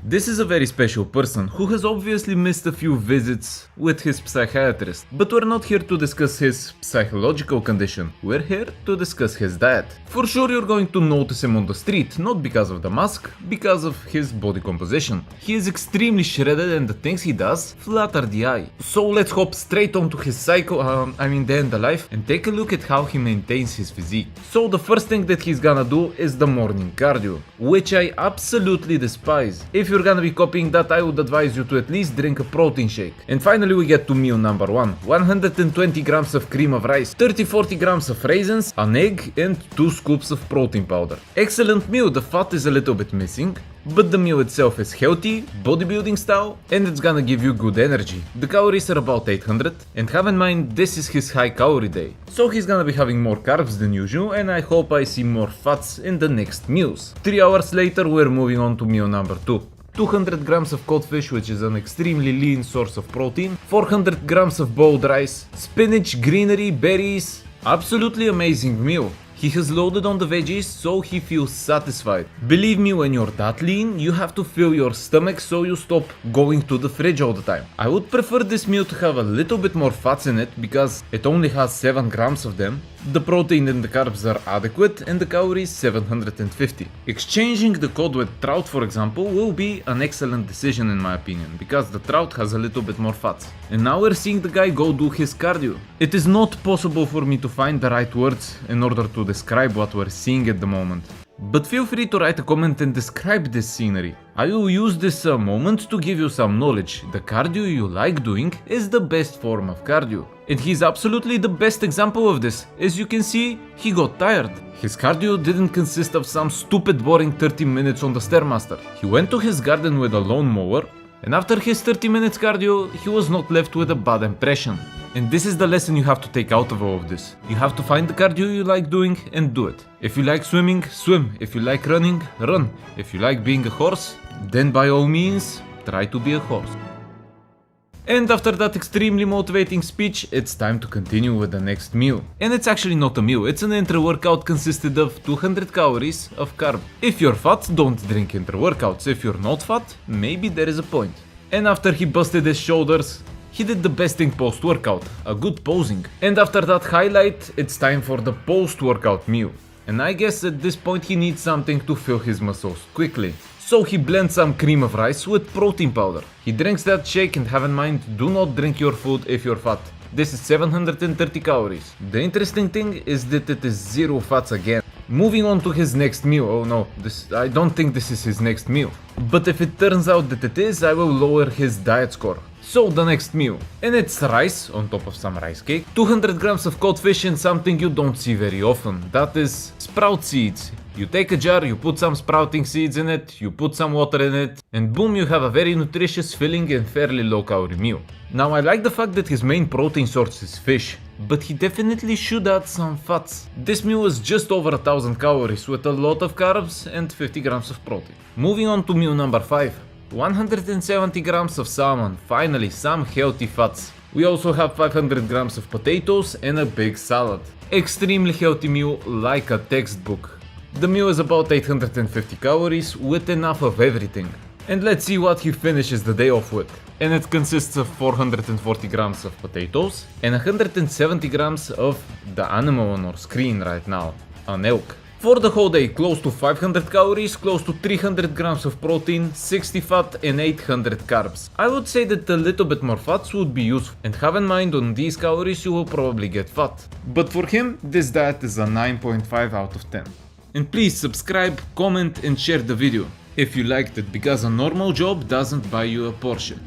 This is a very special person who has obviously missed a few visits with his psychiatrist, but we're not here to discuss his psychological condition, we're here to discuss his diet. For sure you're going to notice him on the street, not because of the mask, because of his body composition. He is extremely shredded and the things he does flatter the eye. So let's hop straight onto his day in the life and take a look at how he maintains his physique. So the first thing that he's gonna do is the morning cardio, which I absolutely despise. If you're gonna be copying that, I would advise you to at least drink a protein shake. And finally we get to meal number 1. 120 grams of cream of rice, 30-40 grams of raisins, an egg and 2 scoops of protein powder. Excellent meal, the fat is a little bit missing, but the meal itself is healthy, bodybuilding style, and it's gonna give you good energy. The calories are about 800, and have in mind this is his high calorie day. So he's gonna be having more carbs than usual, and I hope I see more fats in the next meals. 3 hours later we're moving on to meal number 2. 200 grams of cod fish, which is an extremely lean source of protein, 400 grams of boiled rice, spinach, greenery, berries. Absolutely amazing meal. He has loaded on the veggies, so he feels satisfied. Believe me, when you're that lean, you have to fill your stomach so you stop going to the fridge all the time. I would prefer this meal to have a little bit more fats in it because it only has 7 grams of them. The protein and the carbs are adequate and the calories 750. Exchanging the cod with trout, for example, will be an excellent decision in my opinion, because the trout has a little bit more fats. And now we're seeing the guy go do his cardio. It is not possible for me to find the right words in order to describe what we're seeing at the moment. But feel free to write a comment and describe this scenery. I will use this moment to give you some knowledge. The cardio you like doing is the best form of cardio. And he's absolutely the best example of this. As you can see, he got tired. His cardio didn't consist of some stupid boring 30 minutes on the Stairmaster. He went to his garden with a lawnmower, and after his 30 minutes cardio, he was not left with a bad impression. And this is the lesson you have to take out of all of this. You have to find the cardio you like doing and do it. If you like swimming, swim. If you like running, run. If you like being a horse, then by all means, try to be a horse. And after that extremely motivating speech, it's time to continue with the next meal. And it's actually not a meal, it's an intra-workout consisted of 200 calories of carb. If you're fat, don't drink intra-workouts. If you're not fat, maybe there is a point. And after he busted his shoulders, he did the best thing post-workout, a good posing. And after that highlight, it's time for the post-workout meal. And I guess at this point he needs something to fill his muscles quickly. So he blends some cream of rice with protein powder. He drinks that shake, and have in mind, do not drink your food if you're fat. This is 730 calories. The interesting thing is that it is 0 fats again. Moving on to his next meal. Oh no, I don't think this is his next meal. But if it turns out that it is, I will lower his diet score. So the next meal, and it's rice on top of some rice cake, 200 grams of cod fish and something you don't see very often, that is sprout seeds. You take a jar, you put some sprouting seeds in it, you put some water in it, and boom, you have a very nutritious, filling and fairly low calorie meal. Now I like the fact that his main protein source is fish, but he definitely should add some fats. This meal is just over 1000 calories with a lot of carbs and 50 grams of protein. Moving on to meal number 5. 170 grams of salmon, finally some healthy fats. We also have 500 grams of potatoes and a big salad. Extremely healthy meal, like a textbook. The meal is about 850 calories with enough of everything. And let's see what he finishes the day off with. And it consists of 440 grams of potatoes and 170 grams of the animal on our screen right now, an elk. For the whole day, close to 500 calories, close to 300 grams of protein, 60 fat and 800 carbs. I would say that a little bit more fats would be useful, and have in mind on these calories you will probably get fat. But for him, this diet is a 9.5 out of 10. And please subscribe, comment and share the video if you liked it, because a normal job doesn't buy you a Porsche.